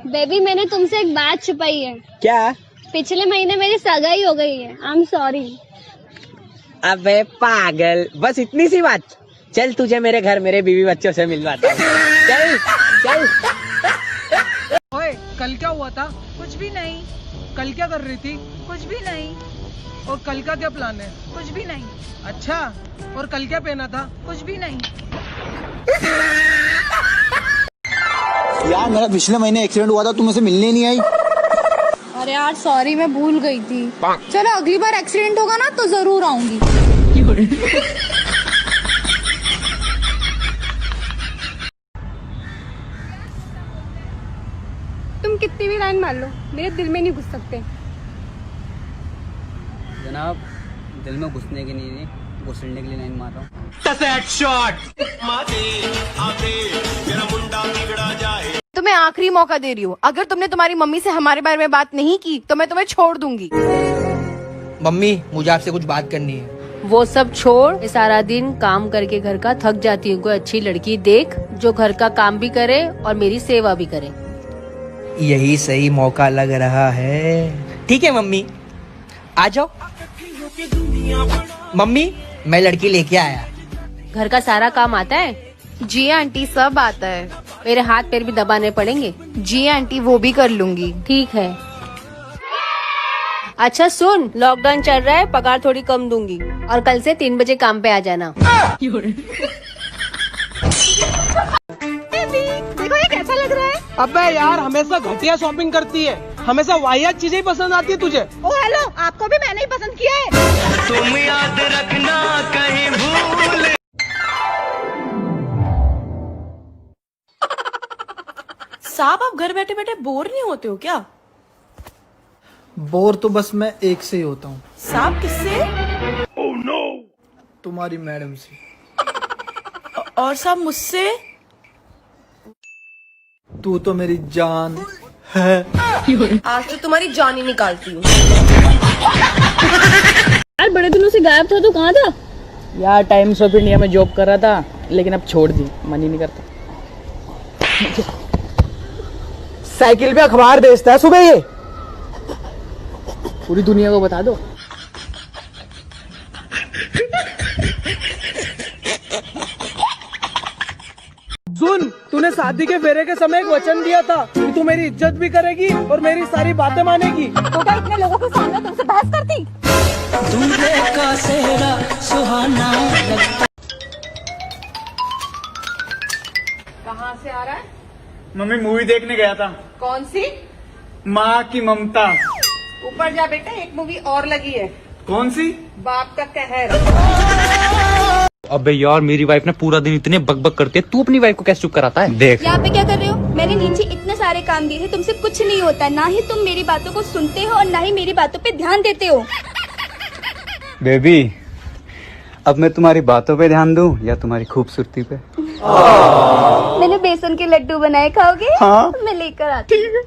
Baby मैंने तुमसे एक बात छुपाई है। क्या? पिछले महीने मेरी सगाई हो गई है। I am sorry. अबे पागल, बस इतनी सी बात। चल तुझे मेरे घर मेरे बीवी बच्चों से मिलवाता हूँ। चल चल। ओए, कल क्या हुआ था? कुछ भी नहीं। कल क्या कर रही थी? कुछ भी नहीं। और कल का क्या प्लान है? कुछ भी नहीं। अच्छा, और कल क्या पहना था? कुछ भी नहीं। यार मेरा पिछले महीने एक्सीडेंट हुआ था, तुम मुझसे मिलने नहीं आई। अरे यार सॉरी, मैं भूल गई थी। चलो अगली बार एक्सीडेंट होगा ना तो जरूर आऊंगी। तुम कितनी भी लाइन मार लो, मेरे दिल में नहीं घुस सकते। जनाब, दिल में घुसने के लिए घुसने के लिए लाइन मार रहा हूँ। तो मैं आखिरी मौका दे रही हूँ, अगर तुमने तुम्हारी मम्मी से हमारे बारे में बात नहीं की तो मैं तुम्हें छोड़ दूंगी। मम्मी, मुझे आपसे कुछ बात करनी है। वो सब छोड़, मैं सारा दिन काम करके घर का थक जाती हूँ। कोई अच्छी लड़की देख जो घर का काम भी करे और मेरी सेवा भी करे। यही सही मौका लग रहा है। ठीक है मम्मी, आ जाओ। मम्मी, मैं लड़की लेके आया। घर का सारा काम आता है? जी आंटी, सब आता है। मेरे हाथ पैर भी दबाने पड़ेंगे? जी आंटी, वो भी कर लूंगी। ठीक है। अच्छा सुन, लॉकडाउन चल रहा है, पगार थोड़ी कम दूंगी और कल से 3 बजे काम पे आ जाना। देखो ये कैसा लग रहा है। अबे यार, हमेशा घटिया शॉपिंग करती है, हमेशा वाहियात चीजें ही पसंद आती है तुझे। ओ हेलो, आपको भी मैंने ही पसंद किया है। तुम याद रखना कहीं भूल। साहब, आप घर बैठे बैठे बोर नहीं होते हो क्या? बोर तो बस मैं एक से ही होता हूँ। साहब, किससे? oh, no! तुम्हारी मैडम से। और साहब मुझसे? तू तो मेरी जान है। आज तो तुम्हारी जान ही निकालती हूँ। यार बड़े दिनों से गायब था, तो कहाँ था? यार टाइम्स ऑफ इंडिया में जॉब कर रहा था, लेकिन अब छोड़ दी, मन ही नहीं करता। साइकिल पे अखबार बेचता है सुबह ये। पूरी दुनिया को बता दो। सुन, तूने शादी के फेरे के समय एक वचन दिया था कि तू मेरी इज्जत भी करेगी और मेरी सारी बातें मानेगी। तो क्या इतने लोगों के सामने तुमसे बहस करती? दूल्हे का सेहरा सुहाना लगता। कहाँ से आ रहा है? मम्मी, मूवी देखने गया था। कौन सी? माँ की ममता। ऊपर जा बेटा, एक मूवी और लगी है। कौन सी? बाप का कहर। अबे यार, मेरी वाइफ ना पूरा दिन इतने बकबक करती है, तू अपनी वाइफ को कैसे चुप कराता है? देख यहाँ पे क्या कर रहे हो? मैंने नीचे इतने सारे काम दिए थे, तुमसे कुछ नहीं होता। ना ही तुम मेरी बातों को सुनते हो और ना ही मेरी बातों पे ध्यान देते हो। बेबी, अब मैं तुम्हारी बातों पे ध्यान दूं या तुम्हारी खूबसूरती पे? मैंने बेसन के लड्डू बनाए, खाओगे? हाँ। मैं लेकर आती हूँ।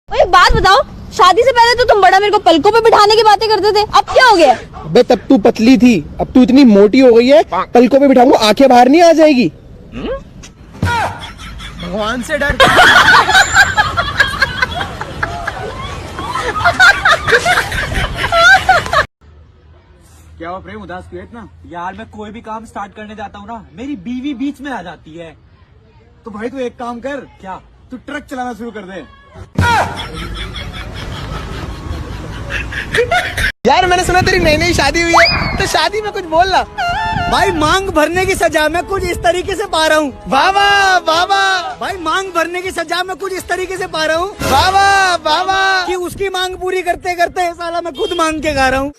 एक बात बताओ, शादी से पहले तो तुम बड़ा मेरे को पलकों पे बिठाने की बातें करते थे, अब क्या हो गया? अबे तब तू पतली थी, अब तू इतनी मोटी हो गई है, पलकों पे बिठाऊंगा आंखें बाहर नहीं आ जाएगी। भगवान से डर। क्या हुआ प्रेम, उदास क्यों है इतना? यार मैं कोई भी काम स्टार्ट करने जाता हूँ ना, मेरी बीवी बीच में आ जाती है। तो भाई तू एक काम कर, क्या? तू ट्रक चलाना शुरू कर दे। यार मैंने सुना तेरी नई नई शादी हुई है, तो शादी में कुछ बोल ना। भाई, मांग भरने की सजा मैं कुछ इस तरीके से पा रहा हूँ। वाह वाह वाह वाह। भाई, मांग भरने की सजा मैं कुछ इस तरीके से पा रहा हूँ। वाह वाह वाह वाह। कि उसकी मांग पूरी करते करते साला मैं खुद मांग के गा रहा हूँ।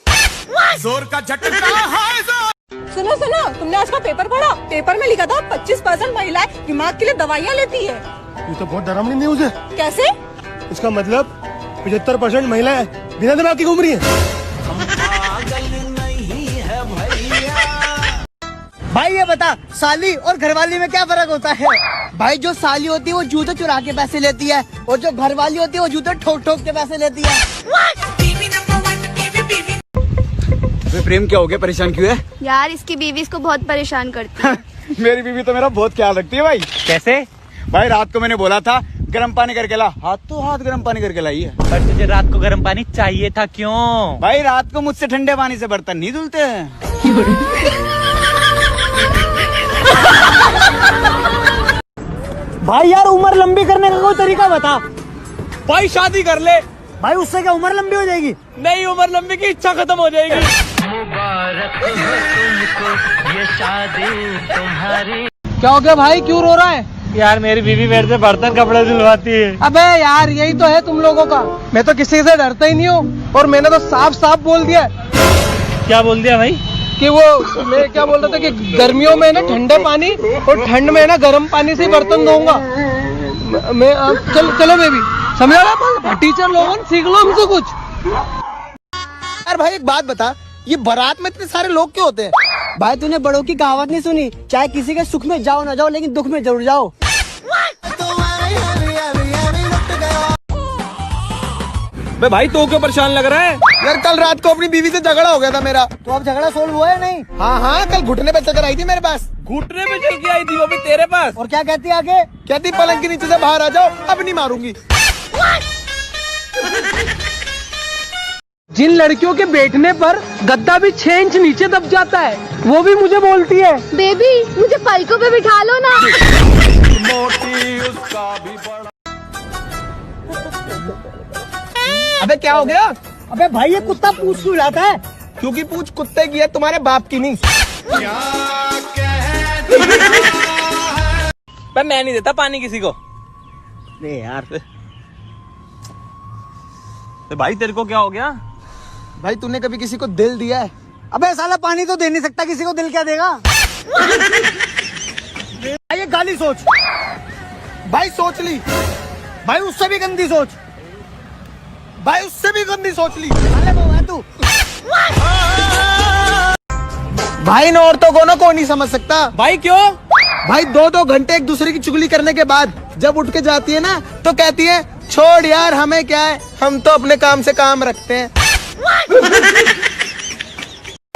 जोर का झटका है जोर। सुनो सुनो, तुमने आज का पेपर पढ़ा? पेपर में लिखा था 25% महिलाएं दिमाग के लिए दवाइयाँ लेती है। ये तो बहुत डरावनी न्यूज है। कैसे? इसका मतलब 75% महिलाएं बिना दिमाग की घूम रही है। भाई ये बता, साली और घरवाली में क्या फर्क होता है? भाई, जो साली होती है वो जूते चुरा के पैसे लेती है, और जो घरवाली होती है वो जूते ठोक ठोक के पैसे लेती है। अबे प्रेम क्या हो गया, परेशान क्यों है? यार इसकी बीवी इसको बहुत परेशान करती है। मेरी बीवी तो मेरा बहुत ख्याल रखती है भाई। कैसे? भाई रात को मैंने बोला था गर्म पानी करके ला, हाथ तो हाथ गर्म पानी करके लाई है। पर तुझे रात को गर्म पानी चाहिए था, क्यों? भाई रात को मुझसे ठंडे पानी से बर्तन नहीं धुलते हैं। भाई यार उम्र लंबी करने का कोई तरीका बता। भाई शादी कर ले। भाई उससे क्या उम्र लंबी हो जाएगी? नहीं, उम्र लंबी की इच्छा खत्म हो जाएगी। क्या हो गया भाई, क्यों रो रहा है? यार मेरी बीवी मेरे से बर्तन कपड़े धुलवाती है। अबे यार यही तो है तुम लोगों का। मैं तो किसी से डरता ही नहीं हूँ, और मैंने तो साफ साफ बोल दिया। क्या बोल दिया भाई? कि वो मैं क्या बोल रहा था कि गर्मियों में ना ठंडे पानी और ठंड में ना गर्म पानी से बर्तन धोऊंगा मैं। चलो बेबी, समझा ना? टीचर लोगों ने सीख लो हमसे कुछ। यार भाई एक बात बता, ये बारात में इतने सारे लोग क्यों होते हैं? भाई तूने बड़ों की कहावत नहीं सुनी, चाहे किसी के सुख में जाओ ना जाओ लेकिन दुख में जरूर जाओ। भाई तो क्यों परेशान लग रहा है? यार कल रात को अपनी बीवी से झगड़ा हो गया था मेरा। तो अब झगड़ा सोल्व हुआ है नहीं? हाँ, कल घुटने पे चक्कर आई थी मेरे पास। घुटने में चल के आई थी, वो भी तेरे पास। और क्या कहती आगे? कहती पलंग के नीचे से बाहर आ जाओ, अब नहीं मारूंगी। जिन लड़कियों के बैठने पर गद्दा भी 6 इंच नीचे दब जाता है, वो भी मुझे बोलती है बेबी मुझे पलकों पे बिठा लो ना। अबे क्या हो गया? अबे भाई ये कुत्ता पूंछ क्यों हिलाता है? क्योंकि पूंछ कुत्ते की है, तुम्हारे बाप की नहीं। पर मैं नहीं देता पानी किसी को। नहीं यार भाई तेरे को क्या हो गया? भाई तूने कभी किसी को दिल दिया है? अबे साला पानी तो दे नहीं सकता, किसी को दिल क्या देगा? भाई ये गाली सोच। भाई सोच ली। भाई उससे भी गंदी सोच। भाई उससे भी गंदी सोच ली। अरे वो है तू। भाई इन औरतों को ना कोई नहीं समझ सकता। भाई क्यों? भाई 2-2 घंटे एक दूसरे की चुगली करने के बाद जब उठ के जाती है ना तो कहती है छोड़ यार हमें क्या है, हम तो अपने काम से काम रखते हैं।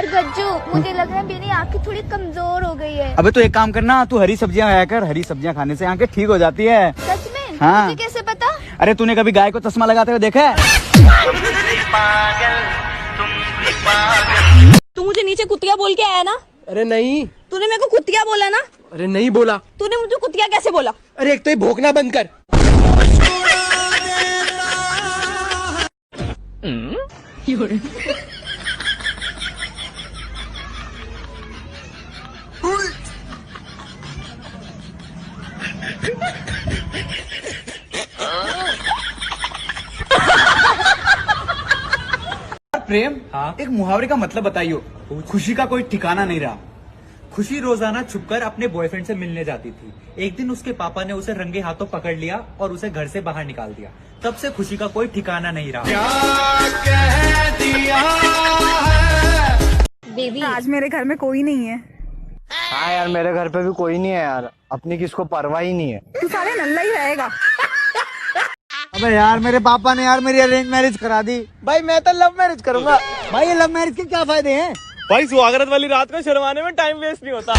गज्जू मुझे लग रहा है मेरी आंखें थोड़ी कमजोर हो गई है। अबे तो एक काम करना, तू हरी सब्जियां खाया कर, हरी सब्जियां खाने से आंखें ठीक हो जाती है। सच में? हाँ। मुझे कैसे पता? अरे तूने कभी गाय को चश्मा लगाते हुए देखा है? तू मुझे नीचे कुतिया बोल के आया ना? अरे नहीं। तूने मेरे को कुतिया बोला ना? अरे नहीं बोला। तूने मुझे कुतिया कैसे बोला? अरे एक तो ये भोंकना बंद कर। प्रेम, हाँ? एक मुहावरे का मतलब बताइयो। खुशी का कोई ठिकाना नहीं रहा। खुशी रोजाना छुपकर अपने बॉयफ्रेंड से मिलने जाती थी। एक दिन उसके पापा ने उसे रंगे हाथों पकड़ लिया और उसे घर से बाहर निकाल दिया। तब से खुशी का कोई ठिकाना नहीं रहा। बेबी आज मेरे घर में कोई नहीं है। हाँ यार मेरे घर पे भी कोई नहीं है यार, अपनी किसको परवाह ही नहीं है। तू सारे नल्ला ही रहेगा। अबे यार मेरे पापा ने यार मेरी अरेंज मैरिज करा दी। भाई मैं तो लव मैरिज करूंगा। भाई ये लव मैरिज के क्या फायदे हैं? भाई सुहागरात वाली रात को शर्माने में टाइम वेस्ट नहीं होता।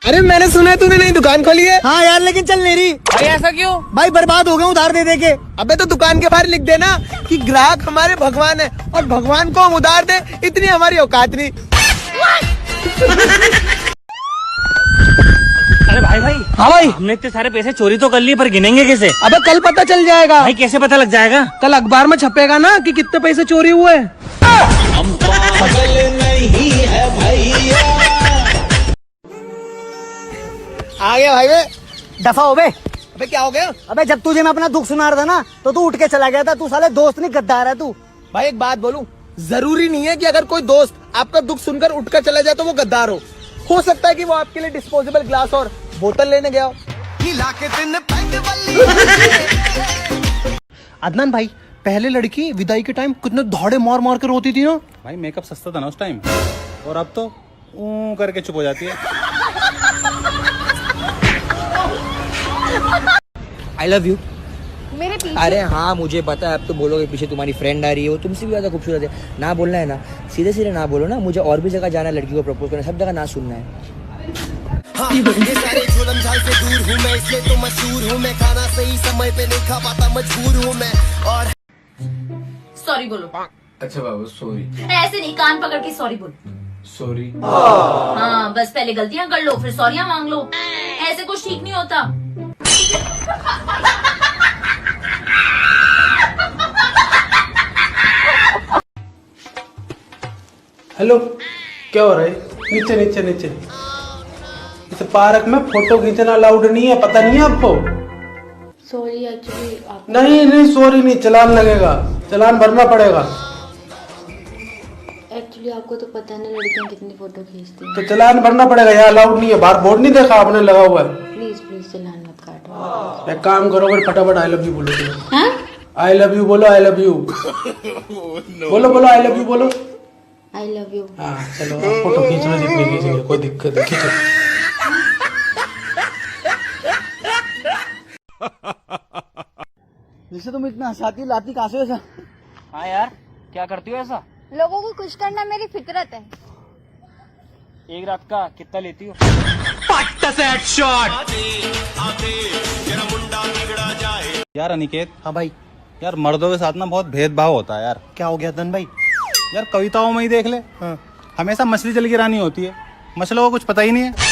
अरे मैंने सुना है तूने नई दुकान खोली है। हाँ यार लेकिन चल नहीं रही। भाई ऐसा क्यों? भाई बर्बाद हो गए उधार दे दे के। अबे तो दुकान के बाहर लिख देना कि ग्राहक हमारे भगवान है और भगवान को हम उधार दे, इतनी हमारी औकात नहीं। अरे भाई हाँ भाई, हमने इतने सारे पैसे चोरी तो कर लिए, पर गिनेंगे कैसे? अबे कल पता चल जाएगा। भाई कैसे पता लग जाएगा? कल अखबार में छपेगा ना कि कितने पैसे चोरी हुए। आ गया भाई वे, दफा हो बे। अबे क्या हो गया? अबे जब तुझे मैं अपना दुख सुना रहा था ना तो तू उठ के चला गया था। तू साले दोस्त नहीं गद्दार है तू। भाई एक बात बोलूं, जरूरी नहीं है कि अगर कोई दोस्त आपका दुख सुनकर उठकर चला जाए तो वो गद्दार हो सकता है कि वो आपके लिए डिस्पोजेबल ग्लास और बोतल लेने गया हो। अदनान भाई, पहले लड़की विदाई के टाइम कितने दौड़े मार मार कर रोती थी ना। भाई मेकअप सस्ता था ना उस टाइम, और अब तो करके चुप हो जाती है। I love you. मेरे पीछे। अरे हाँ मुझे पता है, अब तो बोलोगे पीछे तुम्हारी फ्रेंड आ रही है, वो तुमसे भी ज्यादा खूबसूरत है। ना बोलना है ना, सीधे सीधे ना बोलो ना, मुझे और भी जगह जाना है, लड़की को प्रपोज करना, सब जगह ना सुनना है। ये सारे झोलम झाल से दूर हूँ मैं, इसलिए तो मशहूर हूँ मैं, खाना सही समय पे नहीं खा पाता, मजबूर हूँ मैं। और सॉरी बोलो। अच्छा बाबू सॉरी। ऐसे नहीं, कान पकड़ के सॉरी बोलो। सॉरी। हाँ बस पहले गलतियां कर लो फिर सॉरियां मांग लो, ऐसे कुछ ठीक नहीं होता। हेलो, क्या हो रहा है? नीचे नीचे नीचे। इस पार्क में फोटो खींचना अलाउड नहीं है, पता नहीं है आपको? सॉरी एक्चुअली आप नहीं नहीं सॉरी नहीं, चालान लगेगा, चालान भरना पड़ेगा। एक्चुअली आपको तो पता नहीं लड़कियां कितनी फोटो खींचती हैं। तो चालान भरना पड़ेगा, यहाँ अलाउड नहीं है। बाहर बोर्ड नहीं देखा आपने लगा हुआ है? प्लीज प्लीज चालान मत काटो। एक काम करो, फिर फटाफट आई लव यू बोलो। आई लव यू बोलो, आई लव यू बोलो, बोलो आई लव यू बोलो। I love you. हाँ चलो, आप फोटो खींचना जितनी खींचेंगे, कोई दिक्कत नहीं, खींचो। जिससे तुम इतना हंसाती लाती कहाँ से ऐसा? हाँ यार, क्या करती हो ऐसा? लोगों को खुश करना मेरी फितरत है। एक रात का कितना लेती हो? यार अनिकेत, हाँ भाई। यार मर्दों के साथ ना बहुत भेदभाव होता है यार। क्या हो गया धन भाई? यार कविताओं में ही देख ले, हमेशा मछली जल की रानी होती है, मछलों को कुछ पता ही नहीं है।